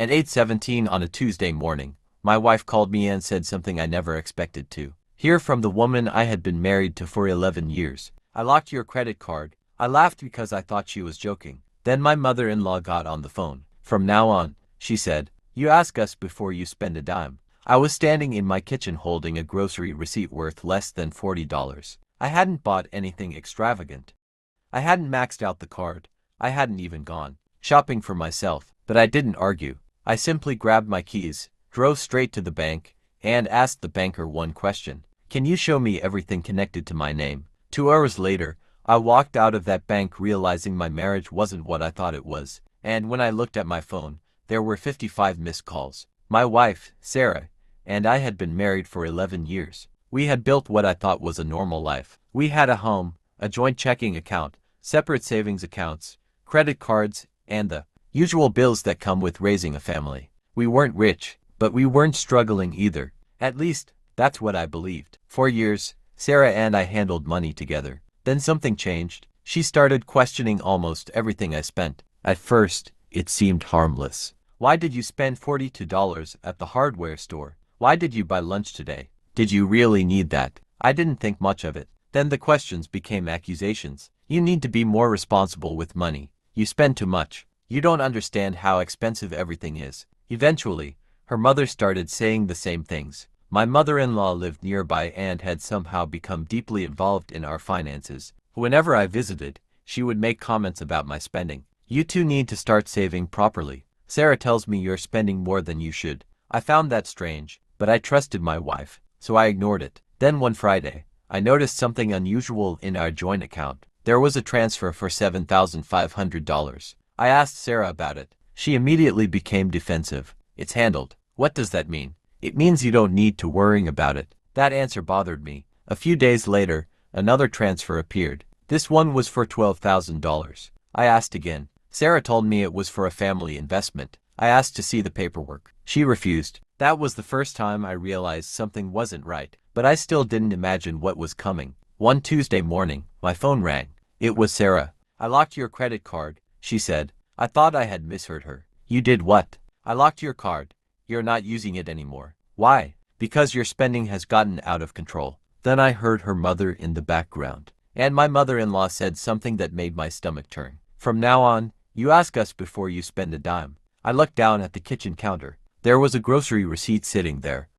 At 8:17 on a Tuesday morning, my wife called me and said something I never expected to hear from the woman I had been married to for 11 years. "I locked your credit card." I laughed because I thought she was joking. Then my mother-in-law got on the phone. "From now on," she said, "you ask us before you spend a dime." I was standing in my kitchen holding a grocery receipt worth less than $40. I hadn't bought anything extravagant. I hadn't maxed out the card. I hadn't even gone shopping for myself. But I didn't argue. I simply grabbed my keys, drove straight to the bank, and asked the banker one question. "Can you show me everything connected to my name?" 2 hours later, I walked out of that bank realizing my marriage wasn't what I thought it was. And when I looked at my phone, there were 55 missed calls. My wife, Sarah, and I had been married for 11 years. We had built what I thought was a normal life. We had a home, a joint checking account, separate savings accounts, credit cards, and the usual bills that come with raising a family. We weren't rich, but we weren't struggling either. At least, that's what I believed. For years, Sarah and I handled money together. Then something changed. She started questioning almost everything I spent. At first, it seemed harmless. "Why did you spend $42 at the hardware store? Why did you buy lunch today? Did you really need that?" I didn't think much of it. Then the questions became accusations. "You need to be more responsible with money. You spend too much. You don't understand how expensive everything is." Eventually, her mother started saying the same things. My mother-in-law lived nearby and had somehow become deeply involved in our finances. Whenever I visited, she would make comments about my spending. "You two need to start saving properly. Sarah tells me you're spending more than you should." I found that strange, but I trusted my wife, so I ignored it. Then one Friday, I noticed something unusual in our joint account. There was a transfer for $7,500. I asked Sarah about it. She immediately became defensive. "It's handled." "What does that mean?" "It means you don't need to worry about it." That answer bothered me. A few days later, another transfer appeared. This one was for $12,000. I asked again. Sarah told me it was for a family investment. I asked to see the paperwork. She refused. That was the first time I realized something wasn't right, but I still didn't imagine what was coming. One Tuesday morning, my phone rang. It was Sarah. "I locked your credit card," she said. I thought I had misheard her. "You did what?" "I locked your card. You're not using it anymore." "Why?" "Because your spending has gotten out of control." Then I heard her mother in the background, and my mother-in-law said something that made my stomach turn. "From now on, you ask us before you spend a dime." I looked down at the kitchen counter. There was a grocery receipt sitting there.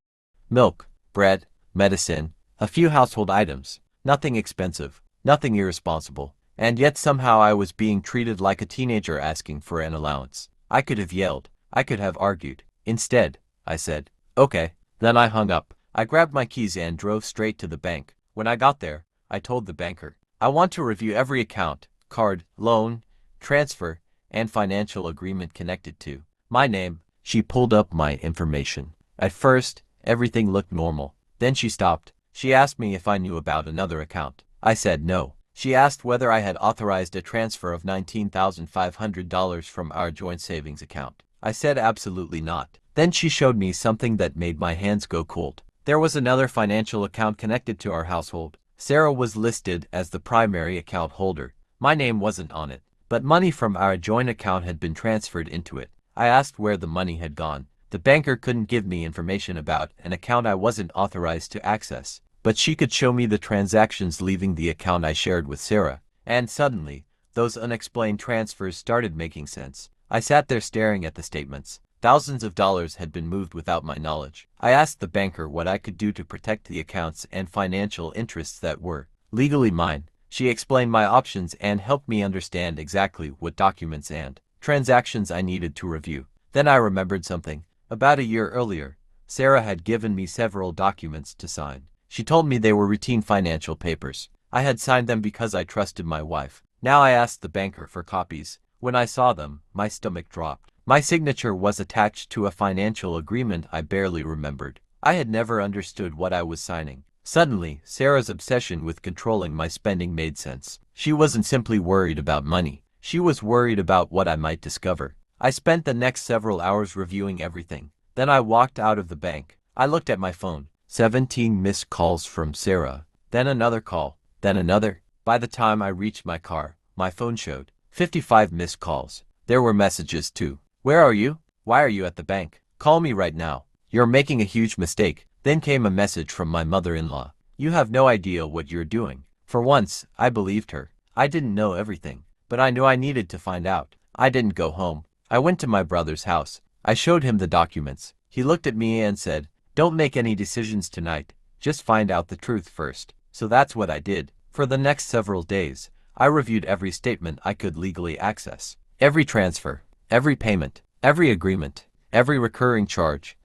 Milk, bread, medicine, a few household items. Nothing expensive, nothing irresponsible. And yet somehow I was being treated like a teenager asking for an allowance. I could have yelled. I could have argued. Instead, I said, "Okay." Then I hung up. I grabbed my keys and drove straight to the bank. When I got there, I told the banker, "I want to review every account, card, loan, transfer, and financial agreement connected to my name." She pulled up my information. At first, everything looked normal. Then she stopped. She asked me if I knew about another account. I said no. She asked whether I had authorized a transfer of $19,500 from our joint savings account. I said absolutely not. Then she showed me something that made my hands go cold. There was another financial account connected to our household. Sarah was listed as the primary account holder. My name wasn't on it, but money from our joint account had been transferred into it. I asked where the money had gone. The banker couldn't give me information about an account I wasn't authorized to access, but she could show me the transactions leaving the account I shared with Sarah. And suddenly, those unexplained transfers started making sense. I sat there staring at the statements. Thousands of dollars had been moved without my knowledge. I asked the banker what I could do to protect the accounts and financial interests that were legally mine. She explained my options and helped me understand exactly what documents and transactions I needed to review. Then I remembered something. About a year earlier, Sarah had given me several documents to sign. She told me they were routine financial papers. I had signed them because I trusted my wife. Now I asked the banker for copies. When I saw them, my stomach dropped. My signature was attached to a financial agreement I barely remembered. I had never understood what I was signing. Suddenly, Sarah's obsession with controlling my spending made sense. She wasn't simply worried about money. She was worried about what I might discover. I spent the next several hours reviewing everything. Then I walked out of the bank. I looked at my phone. 17 missed calls from Sarah. Then another call. Then another. By the time I reached my car, my phone showed 55 missed calls. There were messages too. "Where are you?" Why are you at the bank? Call me right now. You're making a huge mistake. Then came a message from my mother-in-law. You have no idea what you're doing. For once, I believed her. I didn't know everything, but I knew I needed to find out. I didn't go home. I went to my brother's house. I showed him the documents. He looked at me and said, "Don't make any decisions tonight. Just find out the truth first." So that's what I did. For the next several days, I reviewed every statement I could legally access. Every transfer, every payment, every agreement, every recurring charge.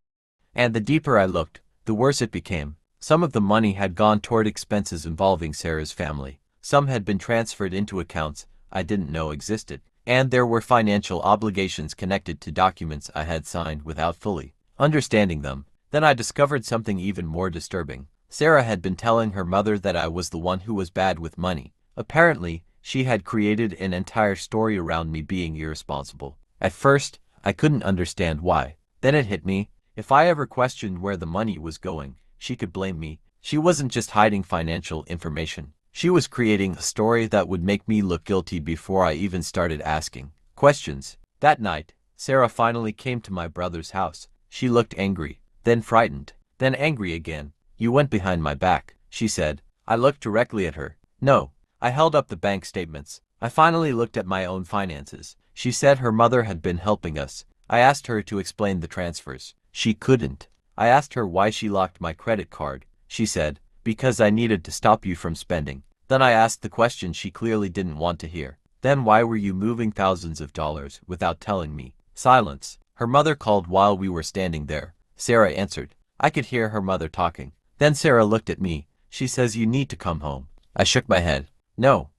And the deeper I looked, the worse it became. Some of the money had gone toward expenses involving Sarah's family. Some had been transferred into accounts I didn't know existed. And there were financial obligations connected to documents I had signed without fully understanding them. Then I discovered something even more disturbing. Sarah had been telling her mother that I was the one who was bad with money. Apparently, she had created an entire story around me being irresponsible. At first, I couldn't understand why. Then it hit me. If I ever questioned where the money was going, she could blame me. She wasn't just hiding financial information. She was creating a story that would make me look guilty before I even started asking questions. That night, Sarah finally came to my brother's house. She looked angry, then frightened, then angry again. "You went behind my back," she said. I looked directly at her. "No." I held up the bank statements. I finally looked at my own finances. She said her mother had been helping us. I asked her to explain the transfers. She couldn't. I asked her why she locked my credit card. She said, "Because I needed to stop you from spending." Then I asked the question she clearly didn't want to hear. "Then why were you moving thousands of dollars without telling me?" Silence. Her mother called while we were standing there. Sarah answered. I could hear her mother talking. Then Sarah looked at me. She says, "You need to come home." I shook my head. "No.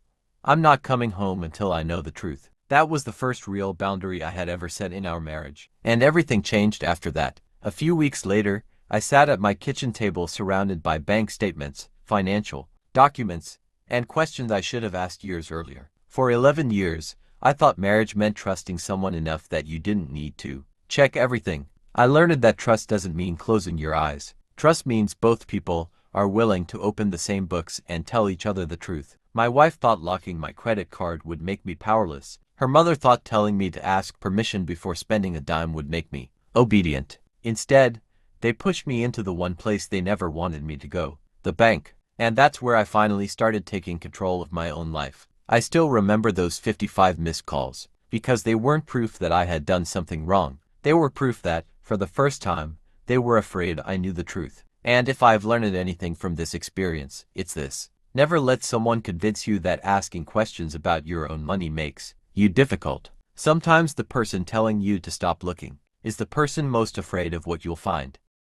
I'm not coming home until I know the truth." That was the first real boundary I had ever set in our marriage. And everything changed after that. A few weeks later, I sat at my kitchen table surrounded by bank statements, financial documents, and questions I should have asked years earlier. For 11 years, I thought marriage meant trusting someone enough that you didn't need to check everything. I learned that trust doesn't mean closing your eyes. Trust means both people are willing to open the same books and tell each other the truth. My wife thought locking my credit card would make me powerless. Her mother thought telling me to ask permission before spending a dime would make me obedient. Instead, they pushed me into the one place they never wanted me to go, the bank. And that's where I finally started taking control of my own life. I still remember those 55 missed calls, because they weren't proof that I had done something wrong. They were proof that, for the first time, they were afraid I knew the truth. And if I've learned anything from this experience, it's this. Never let someone convince you that asking questions about your own money makes you difficult. Sometimes the person telling you to stop looking is the person most afraid of what you'll find.